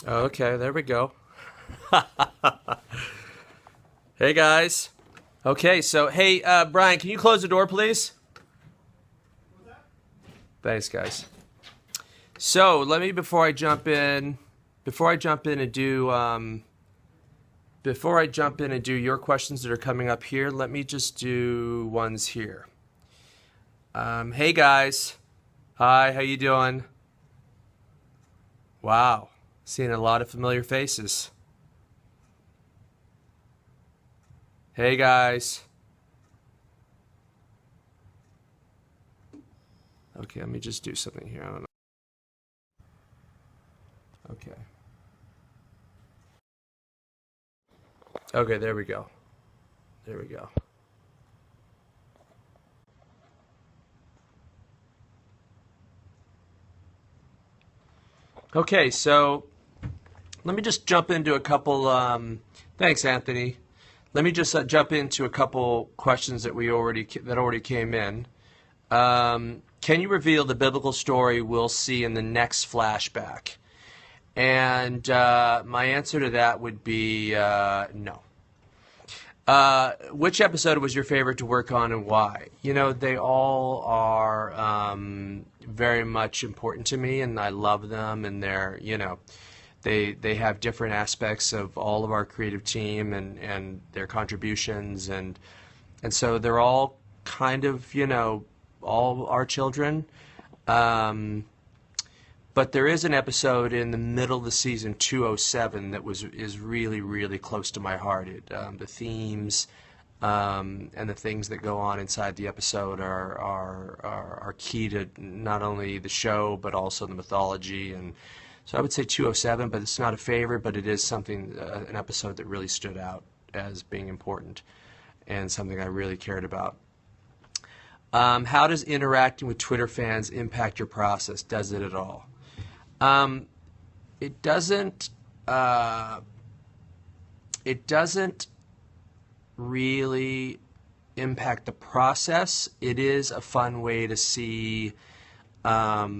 Okay, there we go. Hey guys. Okay, so hey, Brian, can you close the door, please? Thanks, guys. So let me before I jump in and do your questions that are coming up here. Let me just do ones here. Hey guys, hi, how you doing? Wow, seeing a lot of familiar faces. Hey guys. Okay, let me just do something here. I don't know. Okay. Okay, there we go. There we go. Okay, so let me just jump into a couple. Thanks, Anthony. Let me just jump into a couple questions that already came in. Can you reveal the biblical story we'll see in the next flashback? And my answer to that would be no. Which episode was your favorite to work on and why? You know, they all are very much important to me, and I love them, and they have different aspects of all of our creative team and their contributions, and so they're all kind of, all our children. But there is an episode in the middle of the season, 207, that is really, really close to my heart. The themes and the things that go on inside the episode are key to not only the show but also the mythology. And so I would say 207, but it's not a favorite, but it is something, an episode that really stood out as being important and something I really cared about. How does interacting with Twitter fans impact your process? Does it at all? It doesn't. It doesn't really impact the process. It is a fun way to see, how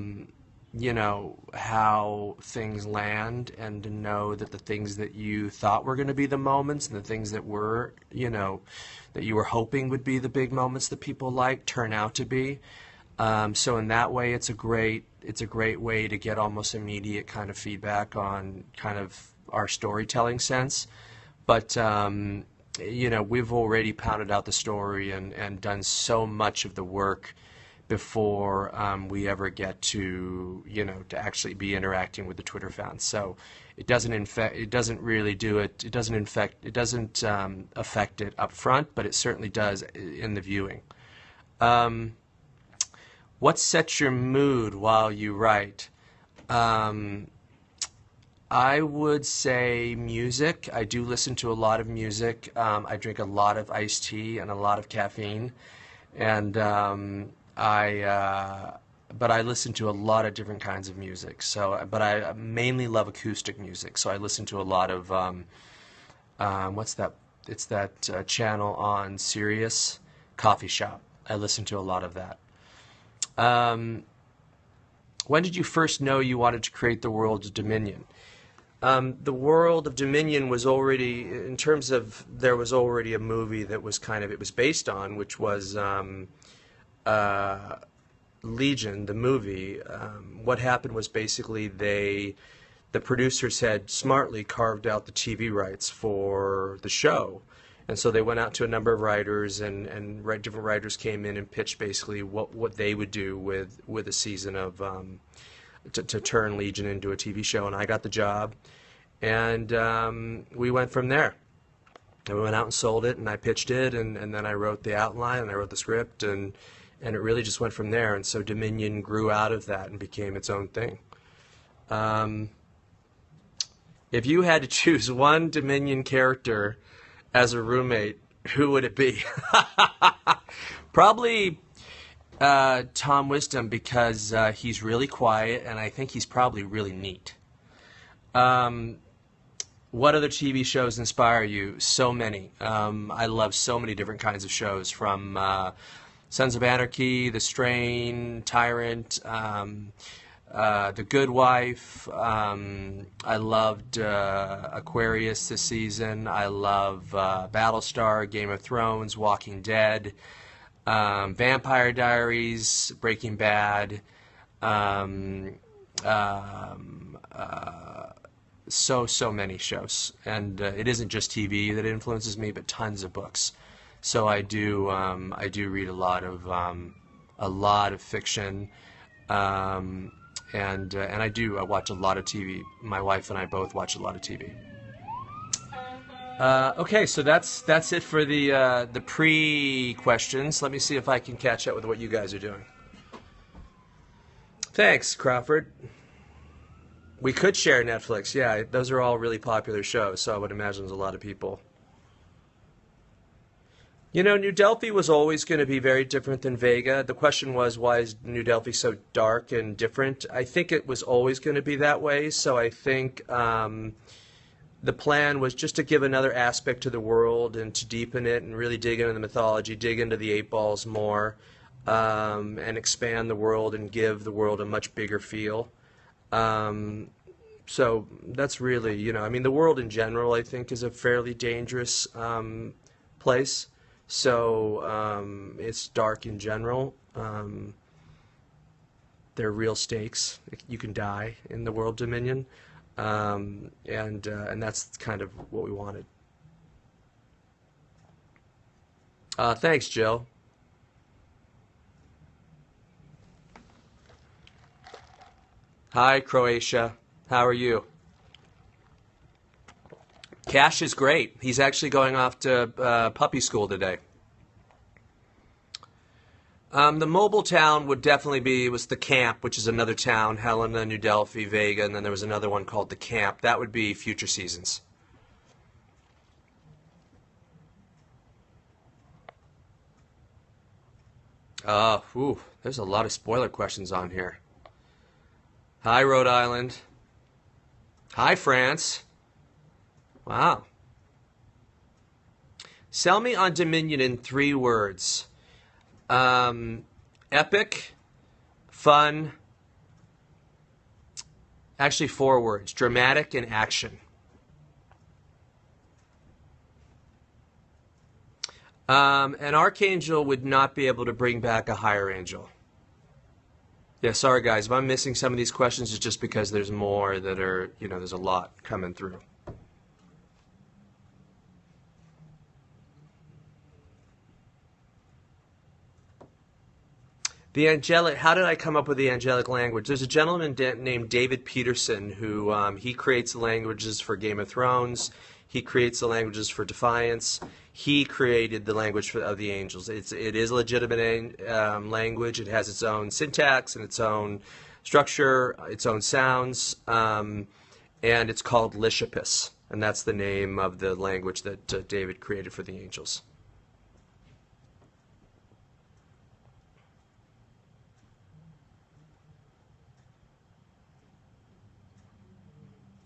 things land, and to know that the things that you thought were going to be the moments and the things that were, that you were hoping would be the big moments that people like turn out to be. So in that way, it's a great way to get almost immediate kind of feedback on kind of our storytelling sense. But we've already pounded out the story and done so much of the work before we ever get to to actually be interacting with the Twitter fans. So it doesn't affect it up front, but it certainly does in the viewing. What sets your mood while you write? I would say music. I do listen to a lot of music. I drink a lot of iced tea and a lot of caffeine, and but I listen to a lot of different kinds of music. So, but I mainly love acoustic music. So I listen to a lot of what's that? It's that channel on Sirius, Coffee Shop. I listen to a lot of that. When did you first know you wanted to create the world of Dominion? The world of Dominion was already, in terms of, there was already a movie that was it was based on, which was Legion, the movie. What happened was basically the producers had smartly carved out the TV rights for the show. And so they went out to a number of writers, and different writers came in and pitched basically what they would do with a season of to turn Legion into a TV show. And I got the job, and we went from there. And we went out and sold it, and I pitched it, and then I wrote the outline, and I wrote the script, and it really just went from there. And so Dominion grew out of that and became its own thing. If you had to choose one Dominion character as a roommate, who would it be? Probably Tom Wisdom, because he's really quiet, and I think he's probably really neat. What other TV shows inspire you? So many. I love so many different kinds of shows, from Sons of Anarchy, The Strain, Tyrant, The Good Wife. I loved Aquarius this season. I love Battlestar, Game of Thrones, Walking Dead, Vampire Diaries, Breaking Bad. Um, um, so many shows, and it isn't just TV that influences me, but tons of books. So I do read a lot of fiction. Um, and I watch a lot of TV. My wife and I both watch a lot of TV. Okay, so that's it for the pre-questions. Let me see if I can catch up with what you guys are doing. Thanks, Crawford. We could share Netflix. Yeah, those are all really popular shows, so I would imagine there's a lot of people. You know, New Delphi was always going to be very different than Vega. The question was, why is New Delphi so dark and different? I think it was always going to be that way, so I think the plan was just to give another aspect to the world and to deepen it and really dig into the mythology, dig into the eight balls more, and expand the world and give the world a much bigger feel. So that's really, I mean, the world in general, I think, is a fairly dangerous place. So it's dark in general. There are real stakes. You can die in the world Dominion, and that's kind of what we wanted. Thanks, Jill. Hi, Croatia. How are you? Cash is great. He's actually going off to puppy school today. The mobile town would definitely was the camp, which is another town, Helena, New Delphi, Vega, and then there was another one called the camp. That would be future seasons. There's a lot of spoiler questions on here. Hi, Rhode Island. Hi, France. Wow. Sell me on Dominion in 3 words. Epic, fun, actually 4 words, dramatic and action. An archangel would not be able to bring back a higher angel. Yeah, sorry guys, if I'm missing some of these questions, it's just because there's more that are, there's a lot coming through. How did I come up with the angelic language? There's a gentleman named David Peterson who he creates the languages for Game of Thrones. He creates the languages for Defiance. He created the language of the angels. It is a legitimate language. It has its own syntax and its own structure, its own sounds, and it's called Lishapus, and that's the name of the language that David created for the angels.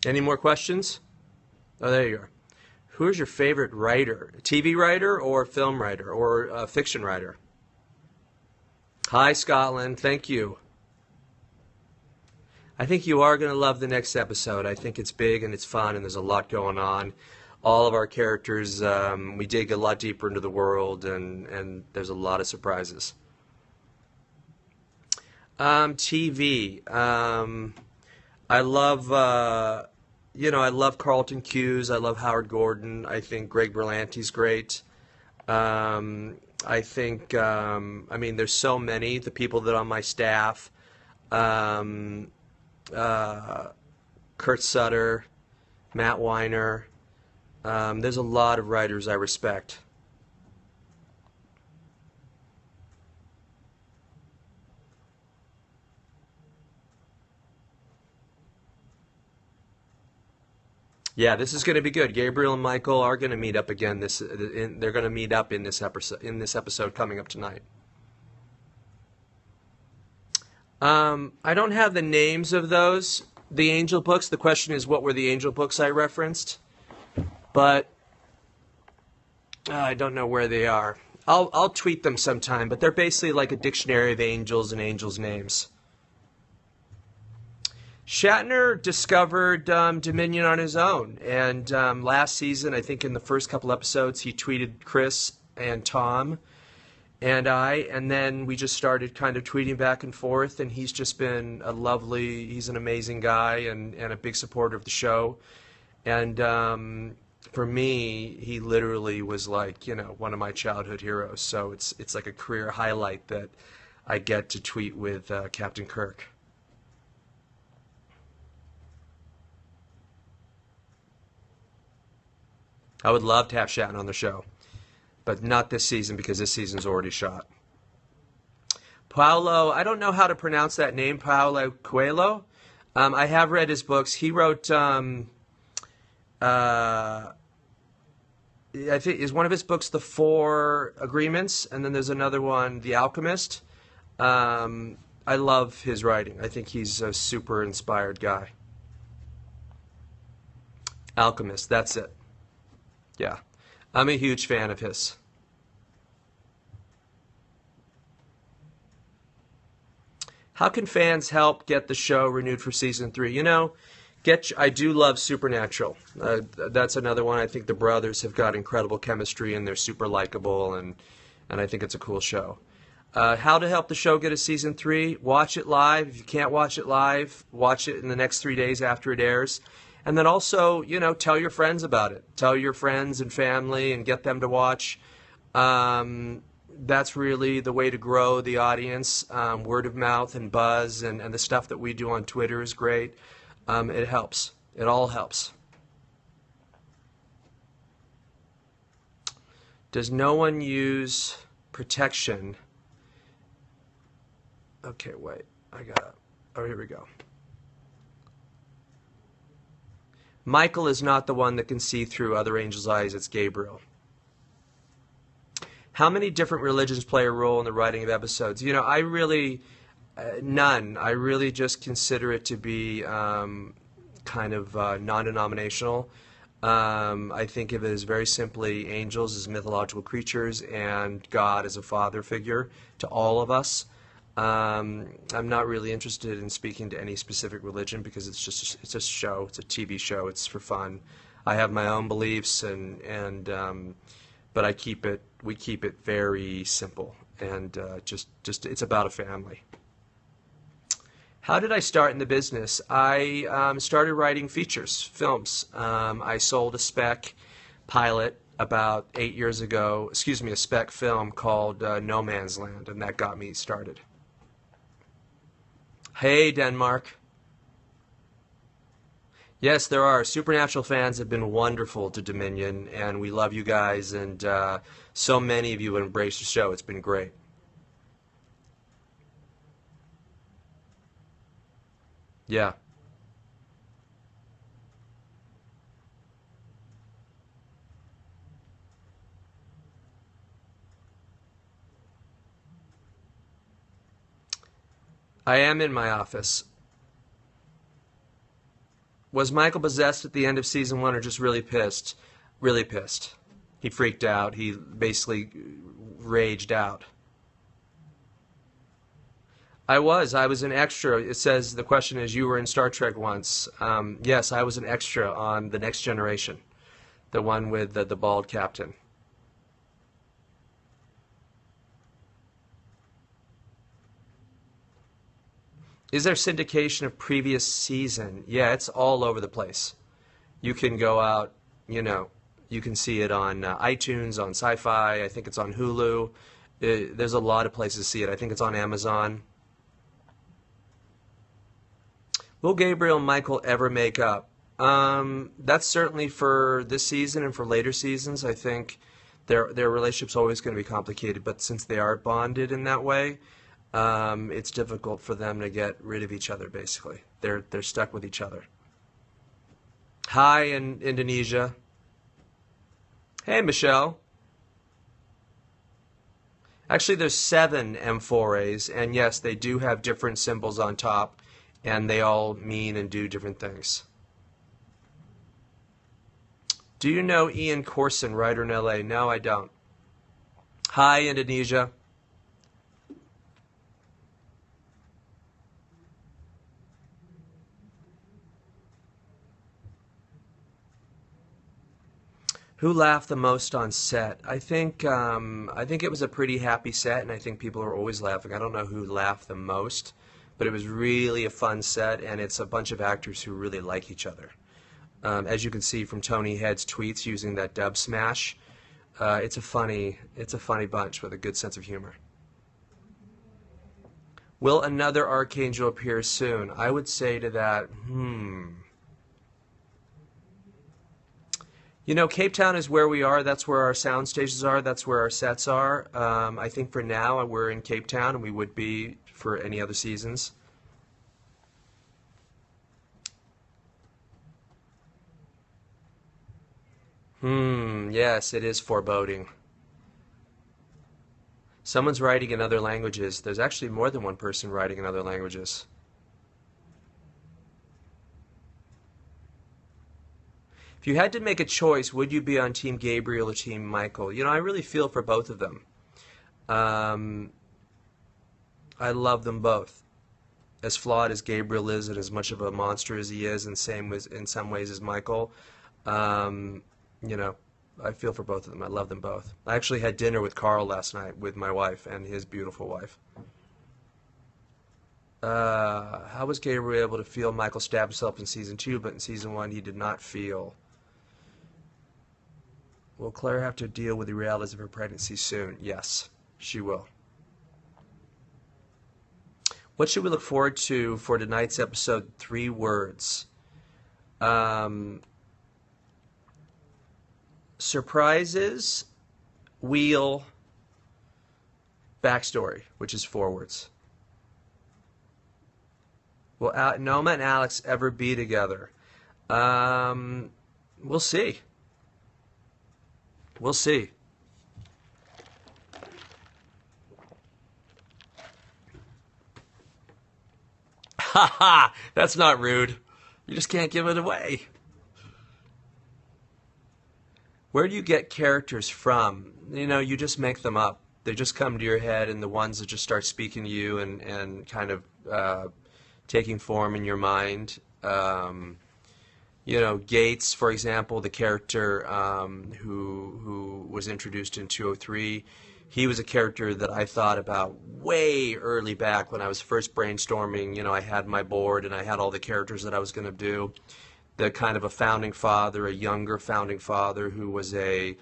Any more questions? Oh, there you are. Who is your favorite writer? A TV writer or film writer or a fiction writer? Hi, Scotland. Thank you. I think you are going to love the next episode. I think it's big and it's fun and there's a lot going on. All of our characters, we dig a lot deeper into the world and there's a lot of surprises. TV. I love, I love Carlton Cuse. I love Howard Gordon. I think Greg Berlanti's great. I think, there's so many. The people that are on my staff, Kurt Sutter, Matt Weiner. There's a lot of writers I respect. Yeah, this is going to be good. Gabriel and Michael are going to meet up again. They're going to meet up in this episode coming up tonight. I don't have the names of the angel books. The question is, what were the angel books I referenced? But I don't know where they are. I'll tweet them sometime. But they're basically like a dictionary of angels and angels' names. Shatner discovered Dominion on his own, and last season, I think in the first couple episodes, he tweeted Chris and Tom and and then we just started kind of tweeting back and forth, and he's just been he's an amazing guy and a big supporter of the show. And for me, he literally was like, one of my childhood heroes. So it's like a career highlight that I get to tweet with Captain Kirk. I would love to have Shatner on the show, but not this season because this season's already shot. Paulo, I don't know how to pronounce that name, Paulo Coelho. I have read his books. He wrote, I think, is one of his books The Four Agreements, and then there's another one, The Alchemist. I love his writing. I think he's a super inspired guy. Alchemist, that's it. Yeah, I'm a huge fan of his. How can fans help get the show renewed for season 3? I do love Supernatural. That's another one. I think the brothers have got incredible chemistry and they're super likable, and I think it's a cool show. How to help the show get a season 3? Watch it live. If you can't watch it live, watch it in the next 3 days after it airs. And then also, tell your friends about it. Tell your friends and family and get them to watch. That's really the way to grow the audience. Word of mouth and buzz and the stuff that we do on Twitter is great. It helps. It all helps. Does no one use protection? Okay, wait. Oh, here we go. Michael is not the one that can see through other angels' eyes. It's Gabriel. How many different religions play a role in the writing of episodes? I really, none. I really just consider it to be kind of non-denominational. I think of it as very simply angels as mythological creatures and God as a father figure to all of us. I'm not really interested in speaking to any specific religion because it's just a show. It's a TV show. It's for fun. I have my own beliefs, but we keep it very simple and just it's about a family. How did I start in the business? I started writing features, films. I sold a spec pilot about 8 years ago. A spec film called No Man's Land, and that got me started. Hey, Denmark. Yes, there are. Supernatural fans have been wonderful to Dominion, and we love you guys, and so many of you have embraced the show. It's been great. Yeah. I am in my office. Was Michael possessed at the end of season 1 or just really pissed? Really pissed. He freaked out. He basically raged out. I was an extra. It says, the question is, you were in Star Trek once. Yes, I was an extra on The Next Generation, the one with the bald captain. Is there syndication of previous season? Yeah, it's all over the place. You can go out, you can see it on iTunes, on Sci-Fi. I think it's on Hulu. There's a lot of places to see it. I think it's on Amazon. Will Gabriel and Michael ever make up? That's certainly for this season and for later seasons. I think their relationship's always going to be complicated, but since they are bonded in that way, it's difficult for them to get rid of each other, basically. They're stuck with each other. Hi, in Indonesia. Hey, Michelle. Actually, there's 7 amphorae, and yes, they do have different symbols on top, and they all mean and do different things. Do you know Ian Corson, writer in LA? No, I don't. Hi, Indonesia. Who laughed the most on set? I think it was a pretty happy set, and I think people are always laughing. I don't know who laughed the most, but it was really a fun set, and it's a bunch of actors who really like each other. As you can see from Tony Head's tweets using that dub smash, it's a funny bunch with a good sense of humor. Will another Archangel appear soon? I would say to that, You know, Cape Town is where we are. That's where our sound stages are. That's where our sets are. I think for now we're in Cape Town, and we would be for any other seasons. Yes, it is foreboding. Someone's writing in other languages. There's actually more than one person writing in other languages. If you had to make a choice, would you be on Team Gabriel or Team Michael? You know, I really feel for both of them. Um, I love them both. As flawed as Gabriel is, and as much of a monster as he is, and same as in some ways as Michael, um, you know, I feel for both of them. I love them both. I actually had dinner with Carl last night with my wife and his beautiful wife. How was Gabriel able to feel Michael stab himself in season 2, but in season 1 he did not feel? Will Claire have to deal with the realities of her pregnancy soon? Yes, she will. What should we look forward to for tonight's episode? 3 words. Um, Surprises, wheel, backstory, which is 4 words. Will Noma and Alex ever be together? Um, we'll see. We'll see. Ha ha! That's not rude. You just can't give it away. Where do you get characters from? You know, you just make them up. They just come to your head, and the ones that just start speaking to you and kind of taking form in your mind. You know, Gates, for example, the character who was introduced in 203, he was a character that I thought about way early back when I was first brainstorming. You know, I had my board and I had all the characters that I was going to do. The kind of a founding father, a younger founding father who was a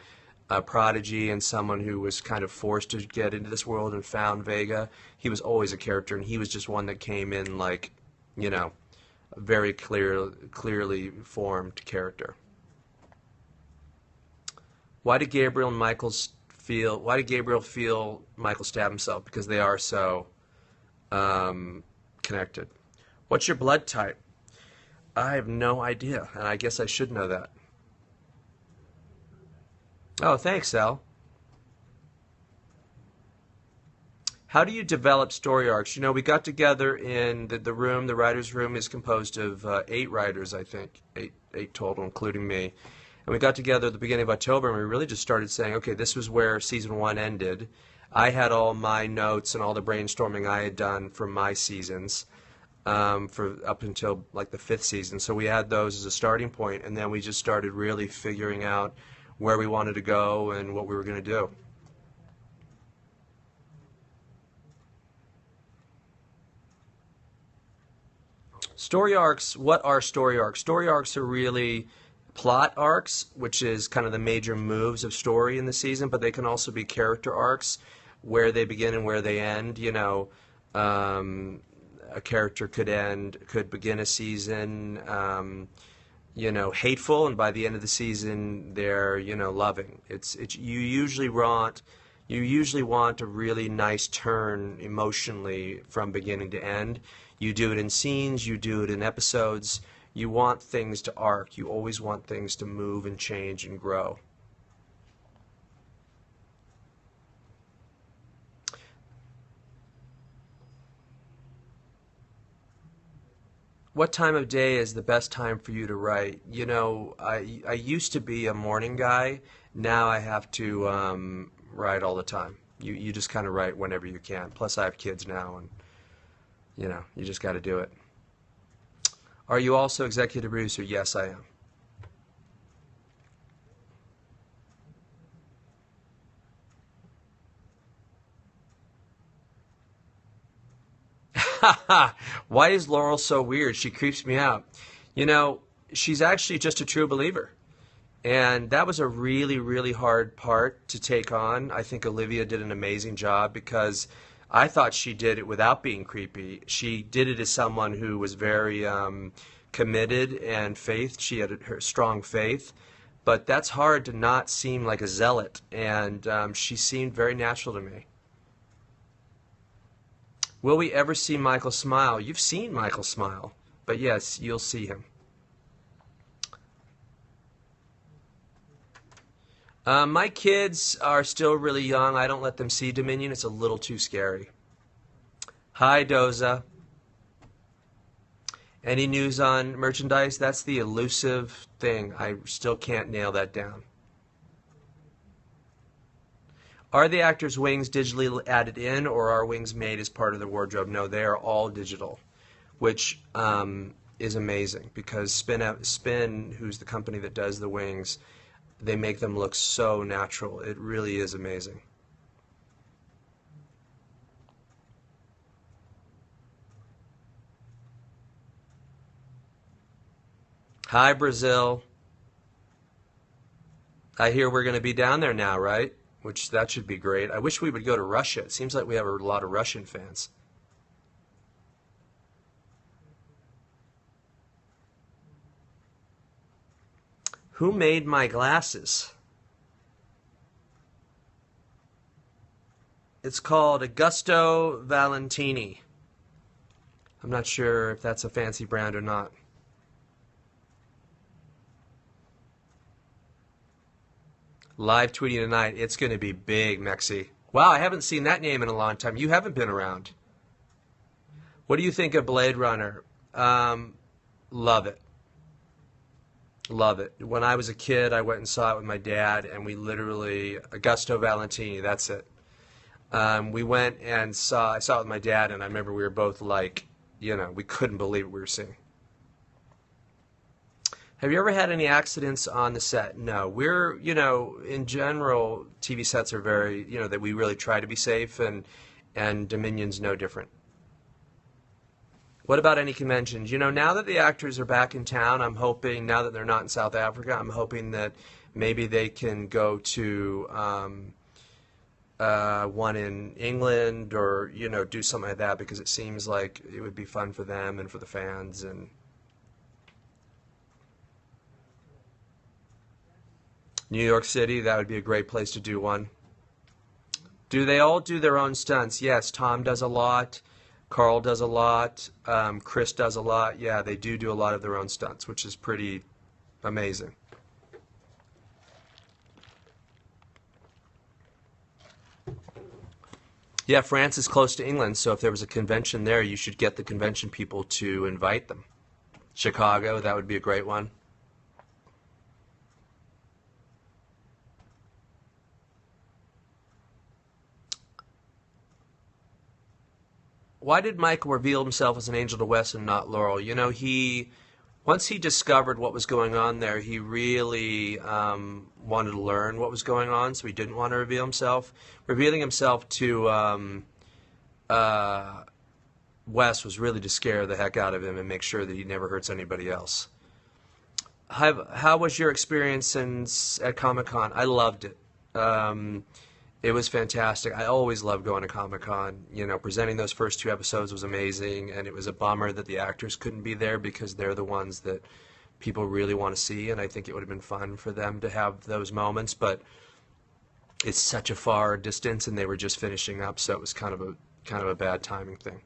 prodigy and someone who was kind of forced to get into this world and found Vega. He was always a character, and he was just one that came in like, you know, a very clearly formed character. Why did Gabriel and Why did Gabriel feel Michael stab himself? Because they are so connected. What's your blood type? I have no idea, and I guess I should know that. Oh, thanks, Al. How do you develop story arcs? You know, we got together in the room. The writer's room is composed of 8 writers, I think, eight total, including me. And we got together at the beginning of October, and we really just started saying, okay, this was where season 1 ended. I had all my notes and all the brainstorming I had done for my seasons. For up until like the 5th season. So we had those as a starting point, and then we just started really figuring out where we wanted to go and what we were going to do. Story arcs, what are story arcs? Story arcs are really plot arcs, which is kind of the major moves of story in the season, but they can also be character arcs, where they begin and where they end. You know, a character could begin a season, you know, hateful, and by the end of the season, they're, you know, loving. You usually want a really nice turn emotionally from beginning to end. You do it in scenes, you do it in episodes. You want things to arc. You always want things to move and change and grow. What time of day is the best time for you to write? You know, I used to be a morning guy. Now I have to write all the time. You just kind of write whenever you can. Plus I have kids now, and you know, you just got to do it. Are you also executive producer? Yes, I am. Why is Laurel so weird? She creeps me out. You know, she's actually just a true believer. And that was a really, really hard part to take on. I think Olivia did an amazing job because I thought she did it without being creepy. She did it as someone who was very committed and faith. She had her strong faith. But that's hard to not seem like a zealot. And she seemed very natural to me. Will we ever see Michael smile? You've seen Michael smile. But yes, you'll see him. My kids are still really young. I don't let them see Dominion. It's a little too scary. Hi, Doza. Any news on merchandise? That's the elusive thing. I still can't nail that down. Are the actors' wings digitally added in, or are wings made as part of the wardrobe? No, they are all digital, which is amazing because Spin, who's the company that does the wings, they make them look so natural. It really is amazing. Hi, Brazil. I hear we're going to be down there now, right? Which that should be great. I wish we would go to Russia. It seems like we have a lot of Russian fans. Who made my glasses? It's called Augusto Valentini. I'm not sure if that's a fancy brand or not. Live tweeting tonight. It's going to be big, Mexi. Wow, I haven't seen that name in a long time. You haven't been around. What do you think of Blade Runner? Love it. Love it. When I was a kid, I went and saw it with my dad, and we literally, Augusto Valentini, that's it. We went and I saw it with my dad, and I remember we were both like, we couldn't believe what we were seeing. Have you ever had any accidents on the set? No. We're, in general, TV sets are very, that we really try to be safe, and Dominion's no different. What about any conventions? Now that the actors are back in town, I'm hoping, now that they're not in South Africa, I'm hoping that maybe they can go to one in England or, do something like that because it seems like it would be fun for them and for the fans. And New York City, that would be a great place to do one. Do they all do their own stunts? Yes, Tom does a lot. Carl does a lot. Chris does a lot. Yeah, they do a lot of their own stunts, which is pretty amazing. Yeah, France is close to England, so if there was a convention there, you should get the convention people to invite them. Chicago, that would be a great one. Why did Michael reveal himself as an angel to Wes and not Laurel? Once he discovered what was going on there, he really wanted to learn what was going on, so he didn't want to reveal himself. Revealing himself to Wes was really to scare the heck out of him and make sure that he never hurts anybody else. How was your experience at Comic-Con? I loved it. It was fantastic. I always love going to Comic-Con. Presenting those first two episodes was amazing, and it was a bummer that the actors couldn't be there because they're the ones that people really want to see, and I think it would have been fun for them to have those moments, but it's such a far distance, and they were just finishing up, so it was kind of a bad timing thing.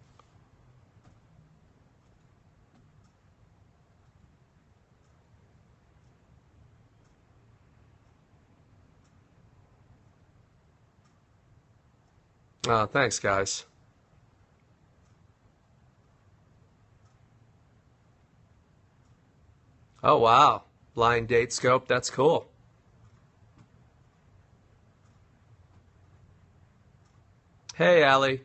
Oh, thanks, guys. Oh, wow. Blind date scope. That's cool. Hey, Allie.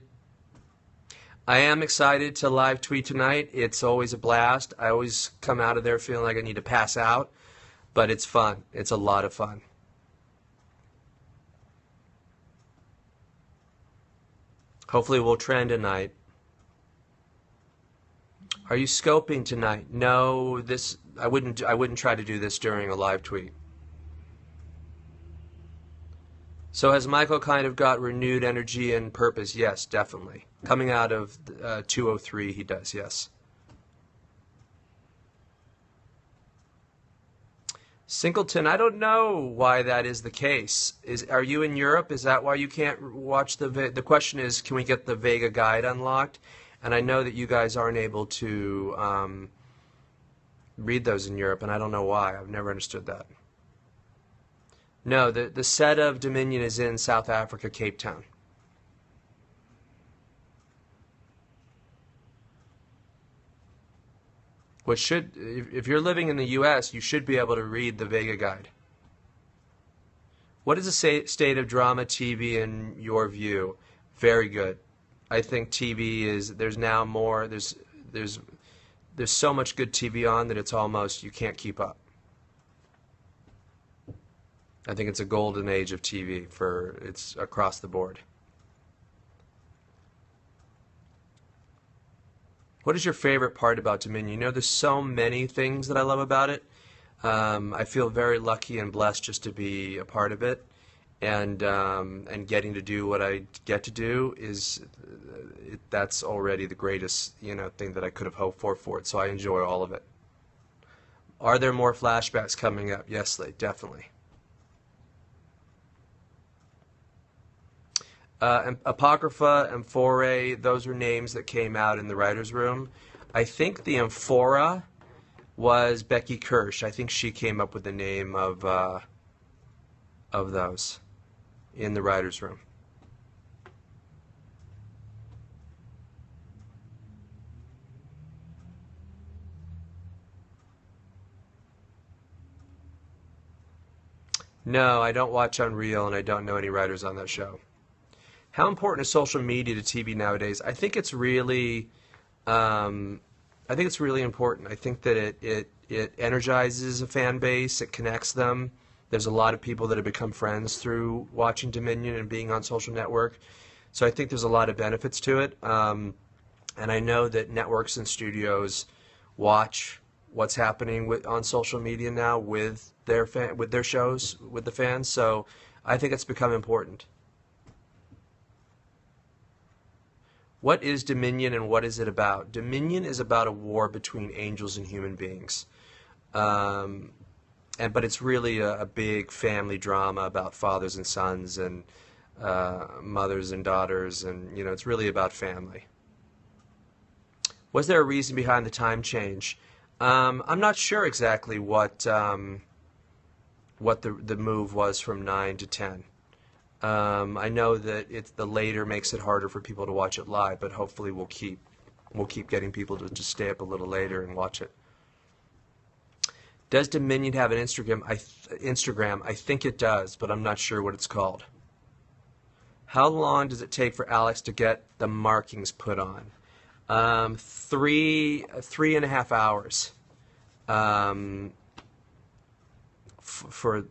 I am excited to live tweet tonight. It's always a blast. I always come out of there feeling like I need to pass out, but it's fun. It's a lot of fun. Hopefully we'll trend tonight. Are you scoping tonight? No, this I wouldn't try to do this during a live tweet. So has Michael kind of got renewed energy and purpose? Yes, definitely. Coming out of 203, he does, yes. Singleton, I don't know why that is the case. Are you in Europe? Is that why you can't watch the question is, can we get the Vega guide unlocked? And I know that you guys aren't able to read those in Europe, and I don't know why. I've never understood that. No, the set of Dominion is in South Africa, Cape Town. Which should, if you're living in the U.S., you should be able to read the Vega guide. What is the state of drama TV in your view? Very good. I think TV is, there's now more, there's so much good TV on that it's almost, you can't keep up. I think it's a golden age of TV it's across the board. What is your favorite part about Dominion? You know, there's so many things that I love about it. I feel very lucky and blessed just to be a part of it, and getting to do what I get to do that's already the greatest thing that I could have hoped for it. So I enjoy all of it. Are there more flashbacks coming up? Yes, definitely. Apocrypha, Amphore, those were names that came out in the writer's room. I think the Amphora was Becky Kirsch. I think she came up with the name of those in the writer's room. No, I don't watch Unreal, and I don't know any writers on that show. How important is social media to TV nowadays? I think it's really, important. I think that it energizes a fan base. It connects them. There's a lot of people that have become friends through watching Dominion and being on social network. So I think there's a lot of benefits to it. And I know that networks and studios watch what's happening on social media now with their shows, with the fans. So I think it's become important. What is Dominion and what is it about? Dominion is about a war between angels and human beings. But it's really a big family drama about fathers and sons and mothers and daughters, and it's really about family. Was there a reason behind the time change? I'm not sure exactly what the move was from 9 to 10. I know that the later makes it harder for people to watch it live, but hopefully we'll keep getting people to just stay up a little later and watch it. Does Dominion have an Instagram? I think it does, but I'm not sure what it's called. How long does it take for Alex to get the markings put on? 3.5 hours. For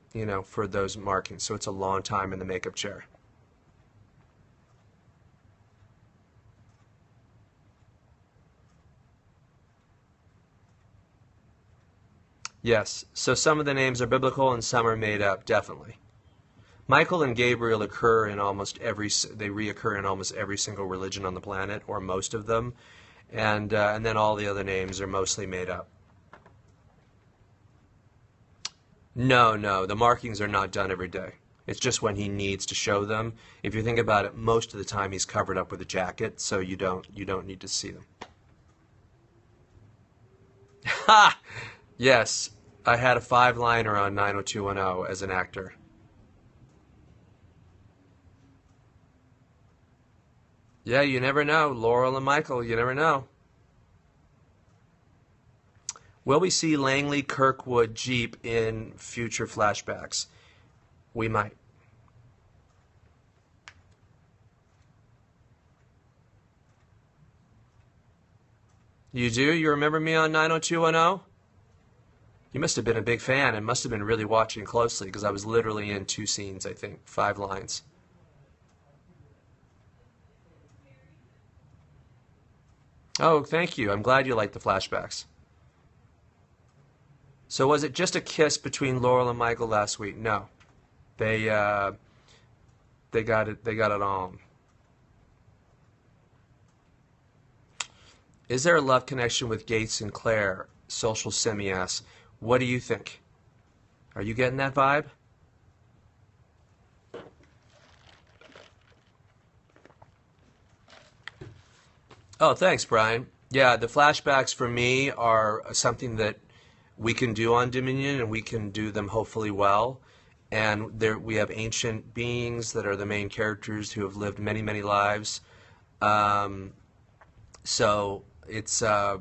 those markings, so it's a long time in the makeup chair. Yes, so some of the names are biblical and some are made up, definitely. Michael and Gabriel reoccur in almost every single religion on the planet, or most of them, and then all the other names are mostly made up. No, the markings are not done every day. It's just when he needs to show them. If you think about it, most of the time he's covered up with a jacket, so you don't need to see them. Ha! Yes, I had a 5-liner on 90210 as an actor. Yeah, you never know. Laurel and Michael, you never know. Will we see Langley Kirkwood Jeep in future flashbacks? We might. You do? You remember me on 90210? You must have been a big fan and must have been really watching closely, because I was literally in 2 scenes, I think, 5 lines. Oh, thank you. I'm glad you liked the flashbacks. So was it just a kiss between Laurel and Michael last week? No. They uh they got it on. Is there a love connection with Gates and Claire? Social Semi asks. What do you think? Are you getting that vibe? Oh, thanks, Brian. Yeah, the flashbacks for me are something that we can do on Dominion, and we can do them hopefully well. And there we have ancient beings that are the main characters who have lived many, many lives. Um, so it's a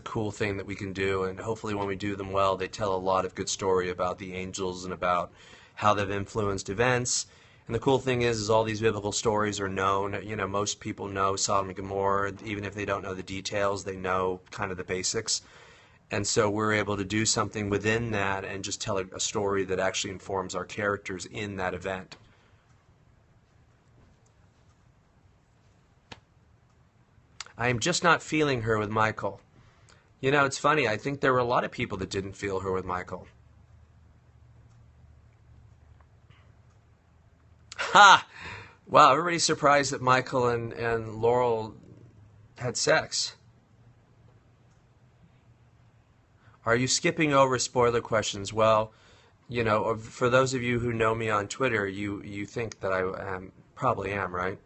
cool thing that we can do, and hopefully when we do them well, they tell a lot of good story about the angels and about how they've influenced events. And the cool thing is all these biblical stories are known. You know, most people know Sodom and Gomorrah, even if they don't know the details, they know kind of the basics. And so we're able to do something within that and just tell a story that actually informs our characters in that event. I am just not feeling her with Michael. You know, it's funny. I think there were a lot of people that didn't feel her with Michael. Ha! Wow, everybody's surprised that Michael and Laurel had sex. Are you skipping over spoiler questions? Well, you know, for those of you who know me on Twitter, you think that I am, probably am, right?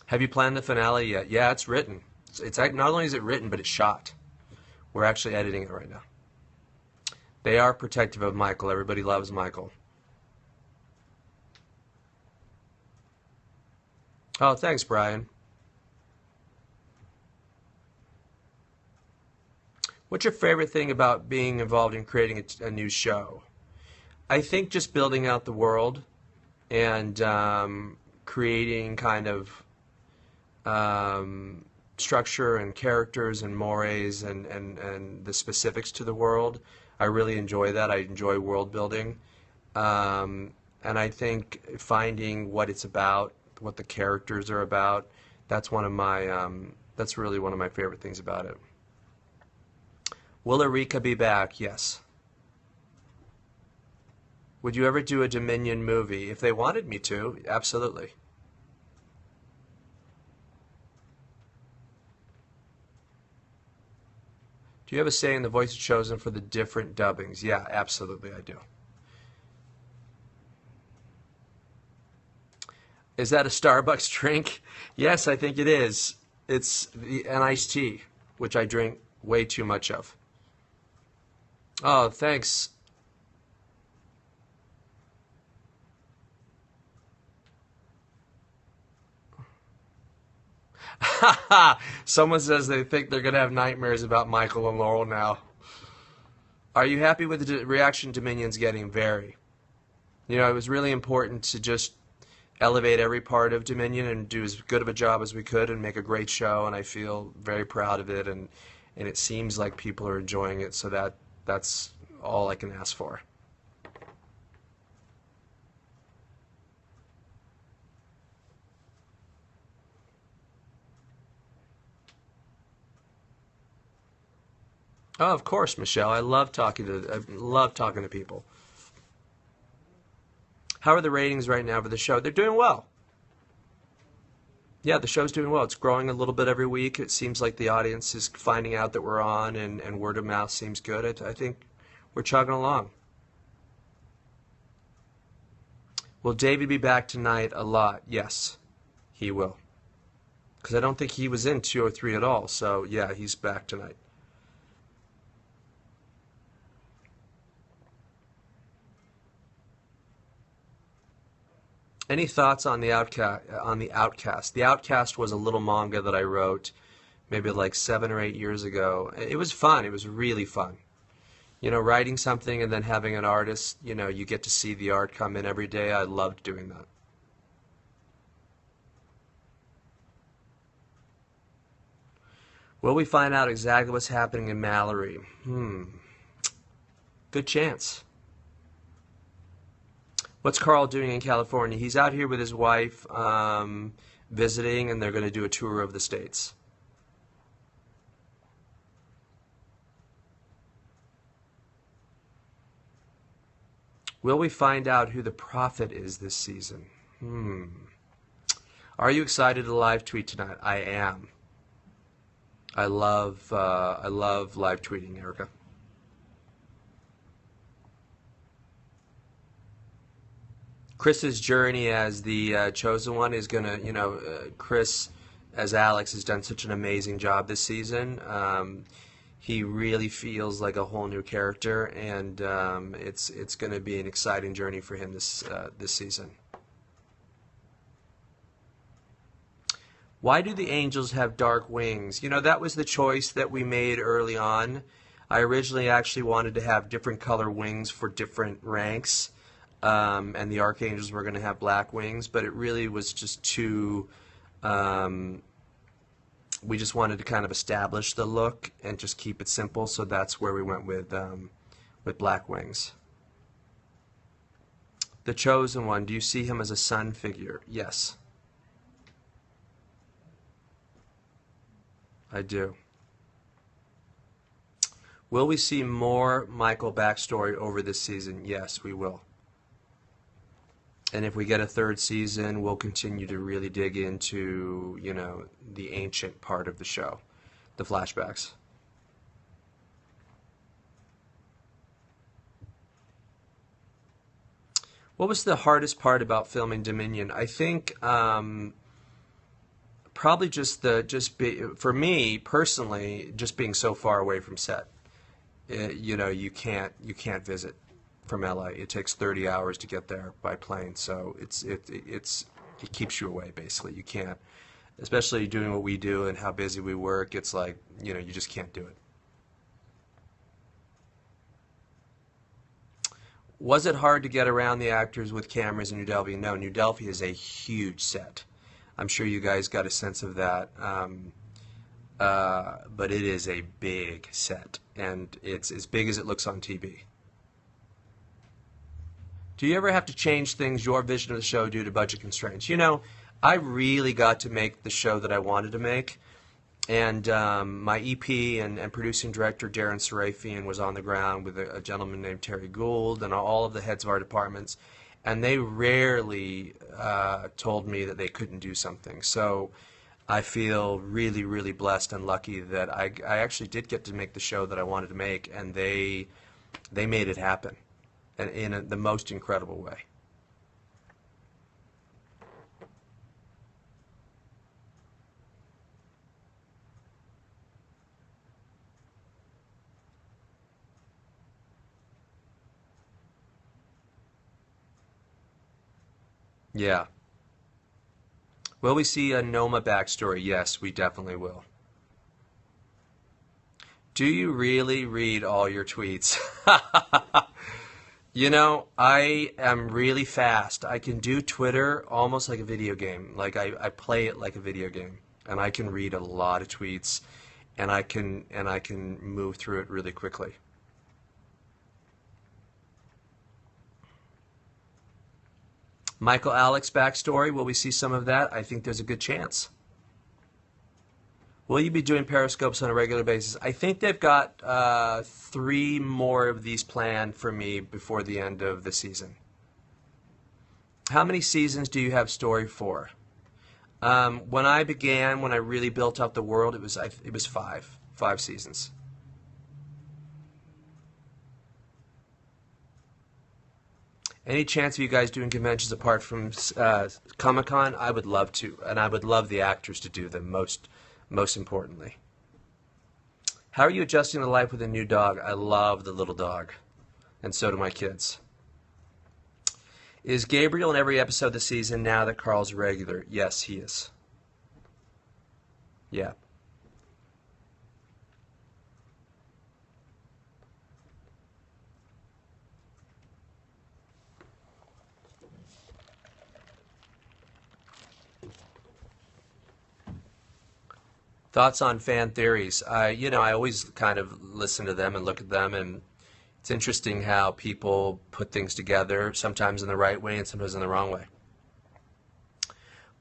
Have you planned the finale yet? Yeah, it's written. It's not only is it written, but it's shot. We're actually editing it right now. They are protective of Michael. Everybody loves Michael. Oh, thanks, Brian. What's your favorite thing about being involved in creating a new show? I think just building out the world and creating kind of structure and characters and mores and the specifics to the world. I really enjoy that. I enjoy world building. And I think finding what it's about, what the characters are about, that's really one of my favorite things about it. Will Erika be back? Yes. Would you ever do a Dominion movie? If they wanted me to, absolutely. Do you have a say in the voice chosen for the different dubbings? Yeah, absolutely I do. Is that a Starbucks drink? Yes, I think it is. It's an iced tea, which I drink way too much of. Oh, thanks. Someone says they think they're going to have nightmares about Michael and Laurel now. Are you happy with the reaction Dominion's getting? Very. You know, it was really important to just elevate every part of Dominion and do as good of a job as we could and make a great show, and I feel very proud of it, and it seems like people are enjoying it, so that's all I can ask for. Oh, of course, Michelle. I love talking to people. How are the ratings right now for the show? They're doing well. Yeah, the show's doing well. It's growing a little bit every week. It seems like the audience is finding out that we're on, and word of mouth seems good. I think we're chugging along. Will David be back tonight a lot? Yes, he will. Because I don't think he was in 203 at all. So, yeah, he's back tonight. Any thoughts on the Outcast? The Outcast was a little manga that I wrote maybe like 7 or 8 years ago. It was fun. It was really fun. You know, writing something and then having an artist, you know, you get to see the art come in every day. I loved doing that. Will we find out exactly what's happening in Mallory? Good chance. What's Carl doing in California? He's out here with his wife visiting, and they're going to do a tour of the States. Will we find out who the prophet is this season? Are you excited to live tweet tonight? I am. I love live tweeting, Erica. Chris's journey as the chosen one is gonna, Chris as Alex has done such an amazing job this season. He really feels like a whole new character, and it's going to be an exciting journey for him this season. Why do the angels have dark wings? That was the choice that we made early on. I originally actually wanted to have different color wings for different ranks, and the archangels were going to have black wings, but it really was just too... we just wanted to kind of establish the look and just keep it simple, so that's where we went with black wings. The chosen one, do you see him as a sun figure? Yes. I do. Will we see more Michael backstory over this season? Yes, we will. And if we get a third season, we'll continue to really dig into, the ancient part of the show, the flashbacks. What was the hardest part about filming Dominion? I think probably for me personally, just being so far away from set. You can't visit from LA. It takes 30 hours to get there by plane, so it keeps you away basically. You can't, especially doing what we do and how busy we work. It's like you just can't do it. Was it hard to get around the actors with cameras in New Delphi? No, New Delphi is a huge set. I'm sure you guys got a sense of that. But it is a big set, and it's as big as it looks on TV. Do you ever have to change things, your vision of the show, due to budget constraints? I really got to make the show that I wanted to make, and my EP and producing director, Darren Sarafian, was on the ground with a gentleman named Terry Gould and all of the heads of our departments, and they rarely told me that they couldn't do something. So I feel really, really blessed and lucky that I actually did get to make the show that I wanted to make, and they made it happen in the most incredible way. Yeah. Will we see a Noma backstory? Yes, we definitely will. Do you really read all your tweets? I am really fast. I can do Twitter almost like a video game. Like I play it like a video game, and I can read a lot of tweets, and I can move through it really quickly. Michael Alex backstory, will we see some of that? I think there's a good chance. Will you be doing Periscopes on a regular basis? I think they've got 3 more of these planned for me before the end of the season. How many seasons do you have story for? When I began, when I really built up the world, it was 5 seasons. Any chance of you guys doing conventions apart from Comic-Con? I would love to, and I would love the actors to do them, most importantly. How are you adjusting to life with a new dog? I love the little dog, and so do my kids. Is Gabriel in every episode this season now that Carl's regular? Yes, he is. Yeah. Thoughts on fan theories? I always kind of listen to them and look at them, and it's interesting how people put things together, sometimes in the right way and sometimes in the wrong way.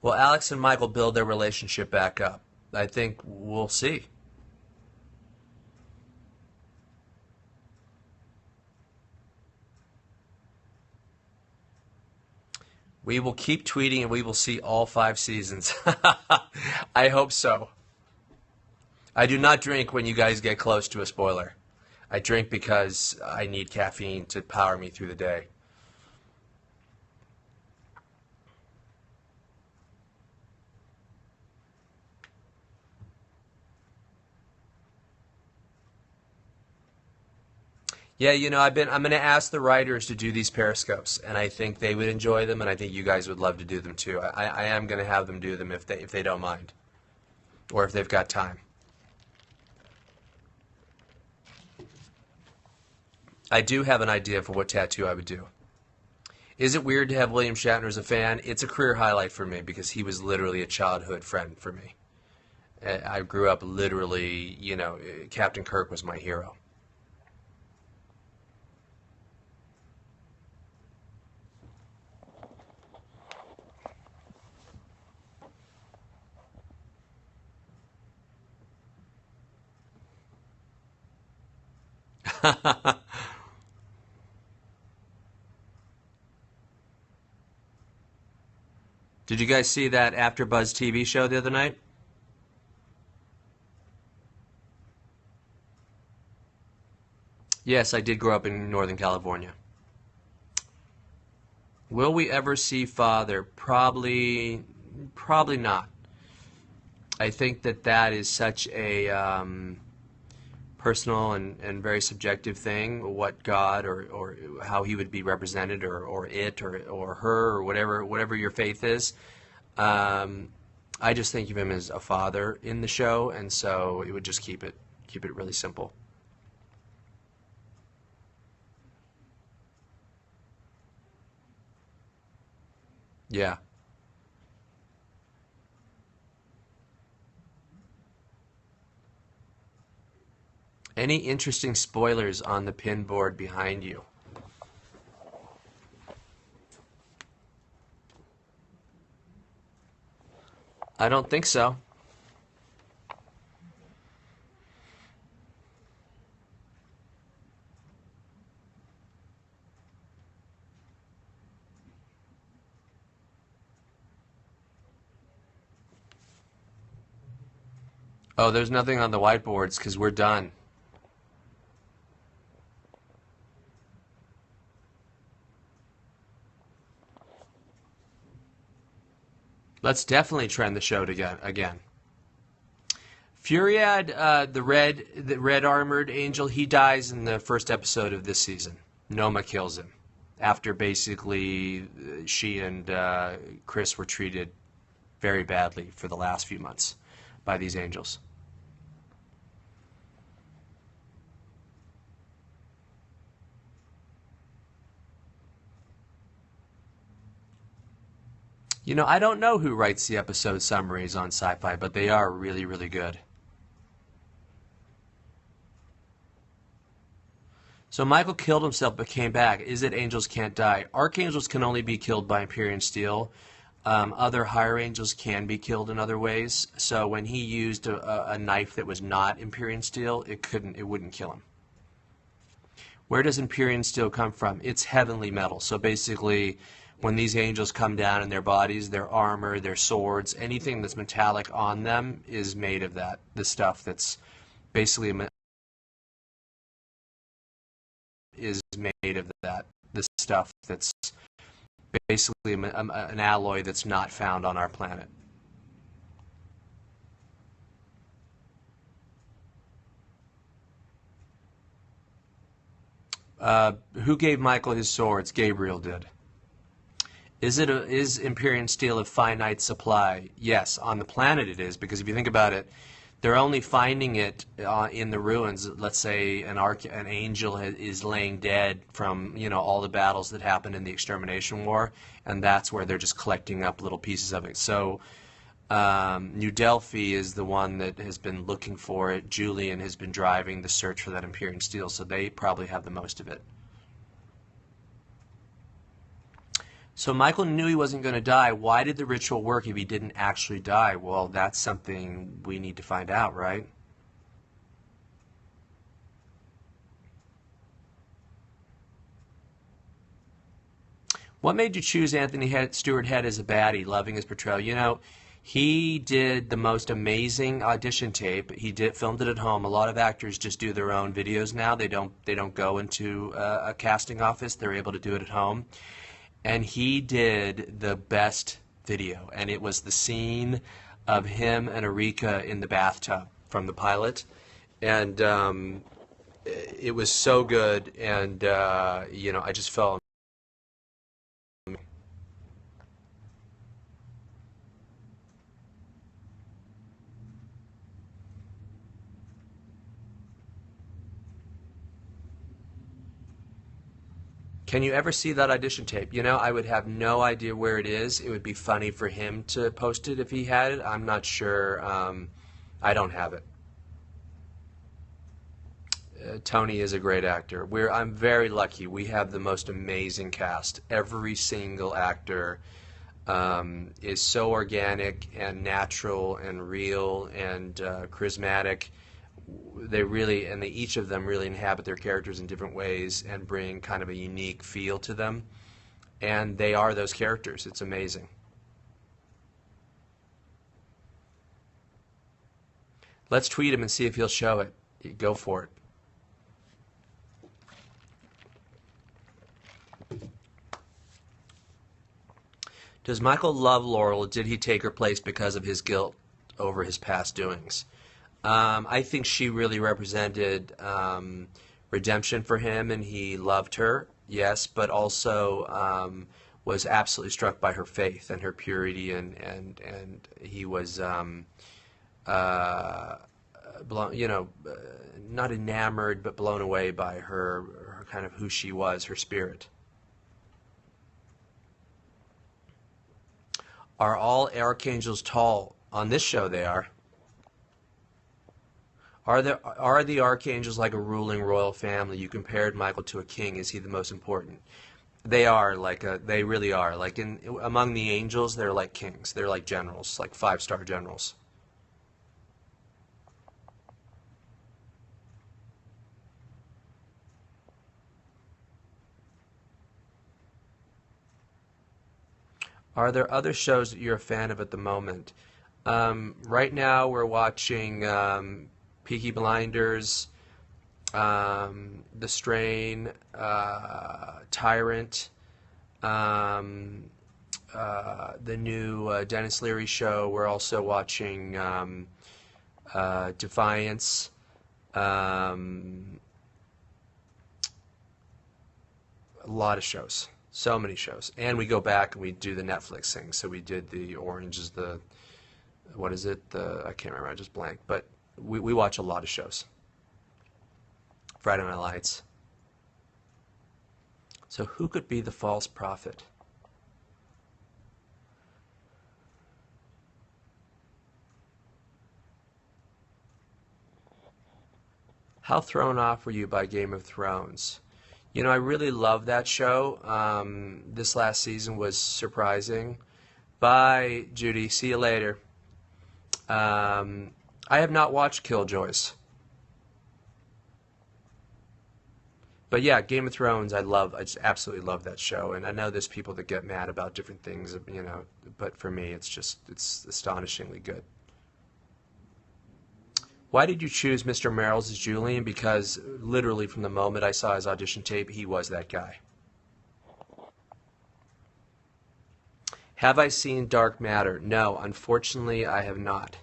Will Alex and Michael build their relationship back up? I think we'll see. We will keep tweeting and we will see all 5 seasons. I hope so. I do not drink when you guys get close to a spoiler. I drink because I need caffeine to power me through the day. Yeah, I'm going to ask the writers to do these periscopes, and I think they would enjoy them, and I think you guys would love to do them too. I am going to have them do them if they don't mind, or if they've got time. I do have an idea for what tattoo I would do. Is it weird to have William Shatner as a fan? It's a career highlight for me because he was literally a childhood friend for me. I grew up literally, Captain Kirk was my hero. Did you guys see that AfterBuzz TV show the other night? Yes, I did grow up in Northern California. Will we ever see Father? Probably not. I think that is such a personal and very subjective thing, what God or how he would be represented or it or her or whatever your faith is. I just think of him as a father in the show, and so it would just keep it really simple. Yeah. Any interesting spoilers on the pin board behind you? I don't think so. Oh, there's nothing on the whiteboards because we're done. Let's definitely trend the show again. Furiad, the red armored angel, he dies in the first episode of this season. Noma kills him after basically she and Chris were treated very badly for the last few months by these angels. I don't know who writes the episode summaries on Sci-Fi, but they are really, really good. So Michael killed himself but came back. Is it angels can't die? Archangels can only be killed by Empyrean steel. Other higher angels can be killed in other ways. So when he used a knife that was not Empyrean steel, it wouldn't kill him. Where does Empyrean steel come from? It's heavenly metal. So basically, when these angels come down in their bodies, their armor, their swords, anything that's metallic on them is made of that. The stuff that's basically is made of that. The stuff that's basically an alloy that's not found on our planet. Who gave Michael his swords? Gabriel did. Is Empyrean steel a finite supply? Yes, on the planet it is, because if you think about it, they're only finding it in the ruins. Let's say an angel is laying dead from all the battles that happened in the Extermination War, and that's where they're just collecting up little pieces of it. So New Delphi is the one that has been looking for it. Julian has been driving the search for that Empyrean steel, so they probably have the most of it. So Michael knew he wasn't going to die. Why did the ritual work if he didn't actually die? Well, that's something we need to find out, right? What made you choose Anthony Stewart Head as a baddie, loving his portrayal? You know, he did the most amazing audition tape. He filmed it at home. A lot of actors just do their own videos now. They don't go into a casting office. They're able to do it at home. And he did the best video, and it was the scene of him and Erika in the bathtub from the pilot, and it was so good, and I just fell. Can you ever see that audition tape? You know, I would have no idea where it is. It would be funny for him to post it if he had it. I'm not sure. I don't have it. Tony is a great actor. I'm very lucky. We have the most amazing cast. Every single actor is so organic and natural and real and charismatic. Each of them really inhabit their characters in different ways and bring kind of a unique feel to them. And they are those characters. It's amazing. Let's tweet him and see if he'll show it. Go for it. Does Michael love Laurel? Did he take her place because of his guilt over his past doings? I think she really represented redemption for him, and he loved her, yes, but also was absolutely struck by her faith and her purity, and he was blown, not enamored, but blown away by her kind of who she was, her spirit. Are all archangels tall? On this show, they are. Are the archangels like a ruling royal family? You compared Michael to a king. Is he the most important? They are they really are. Like among the angels, they're like kings. They're like generals, like 5-star generals. Are there other shows that you're a fan of at the moment? Right now, we're watching Peaky Blinders, The Strain, Tyrant, the new Dennis Leary show. We're also watching Defiance. A lot of shows. So many shows. And we go back and we do the Netflix thing. So we did the Orange is the, what is it? I can't remember, I just blanked. But we watch a lot of shows. Friday Night Lights. So who could be the false prophet? How thrown off were you by Game of Thrones? You know, I really love that show. This last season was surprising. Bye, Judy. See you later. I have not watched Killjoys. But yeah, Game of Thrones, I just absolutely love that show. And I know there's people that get mad about different things, but for me, it's astonishingly good. Why did you choose Mr. Merrills as Julian? Because literally from the moment I saw his audition tape, he was that guy. Have I seen Dark Matter? No, unfortunately, I have not.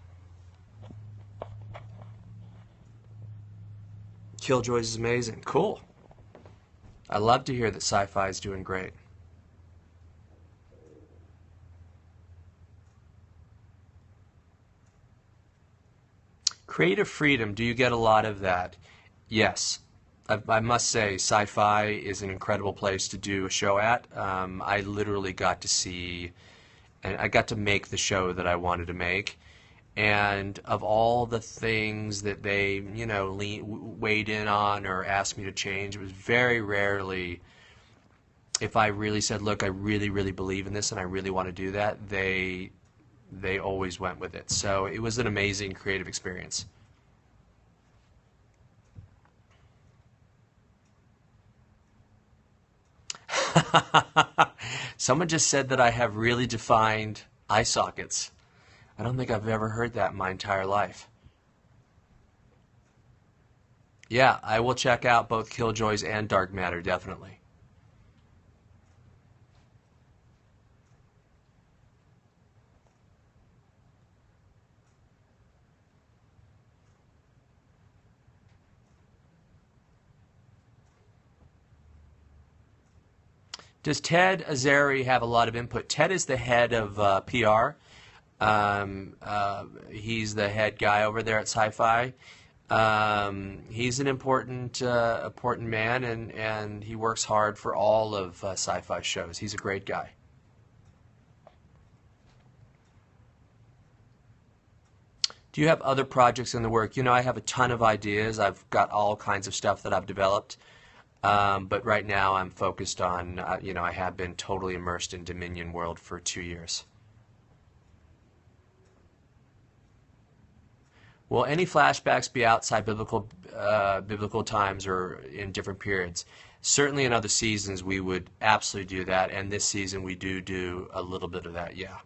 Killjoys is amazing. Cool. I love to hear that sci-fi is doing great. Creative freedom, do you get a lot of that? Yes. I must say, sci-fi is an incredible place to do a show at. I literally got to see and I got to make the show that I wanted to make. And of all the things that they, weighed in on or asked me to change, it was very rarely, if I really said, look, I really, really believe in this and I really want to do that, they always went with it. So it was an amazing creative experience. Someone just said that I have really defined eye sockets. I don't think I've ever heard that in my entire life. Yeah, I will check out both Killjoys and Dark Matter, definitely. Does Ted Azari have a lot of input? Ted is the head of PR. He's the head guy over there at Sci-Fi. He's an important man, and he works hard for all of Sci-Fi shows. He's a great guy. Do you have other projects in the work? I have a ton of ideas. I've got all kinds of stuff that I've developed. But right now I'm focused on, I have been totally immersed in Dominion World for 2 years. Will any flashbacks be outside biblical times or in different periods? Certainly in other seasons we would absolutely do that, and this season we do a little bit of that, yeah.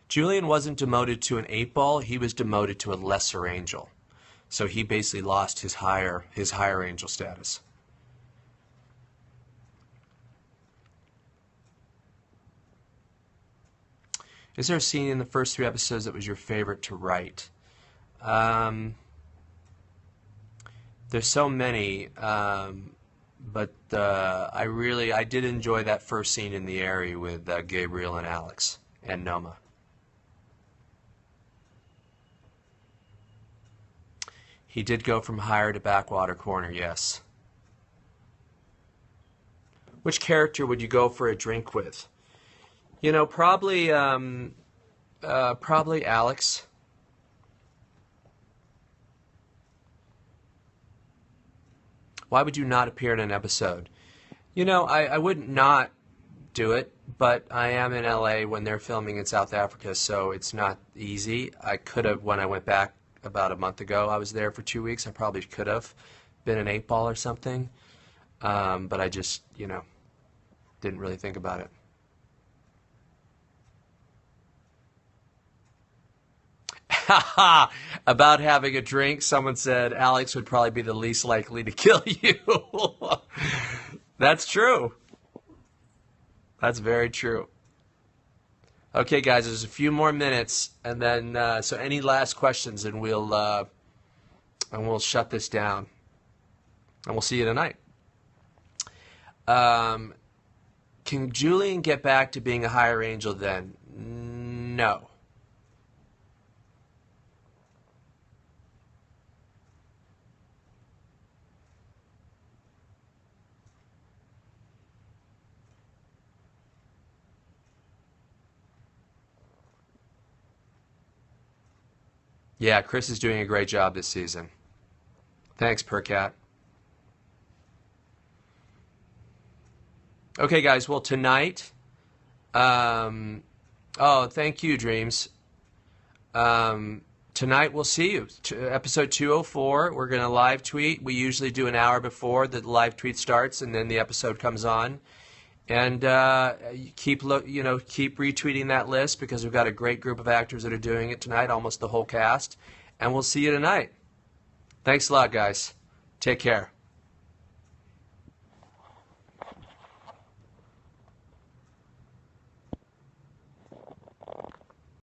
Julian wasn't demoted to an 8-ball, he was demoted to a lesser angel. So he basically lost his higher angel status. Is there a scene in the first 3 episodes that was your favorite to write? Um, there's so many, but I did enjoy that first scene in the Airy with Gabriel and Alex and Noma. He did go from higher to backwater corner, yes. Which character would you go for a drink with? Probably Alex. Why would you not appear in an episode? I wouldn't not do it, but I am in LA when they're filming in South Africa, so it's not easy. I could have, when I went back about a month ago, I was there for 2 weeks. I probably could have been an 8-ball or something, but I just, didn't really think about it. About having a drink, someone said Alex would probably be the least likely to kill you. That's true. That's very true. Okay, guys, there's a few more minutes, and then so any last questions, and we'll shut this down, and we'll see you tonight. Um, can Julian get back to being a higher angel then? No. Yeah, Chris is doing a great job this season. Thanks, Percat. Okay, guys. Well, tonight. Oh, thank you, Dreams. Tonight we'll see you. Episode 204. We're gonna live tweet. We usually do an hour before the live tweet starts, and then the episode comes on. And keep retweeting that list because we've got a great group of actors that are doing it tonight, almost the whole cast. And we'll see you tonight. Thanks a lot, guys. Take care.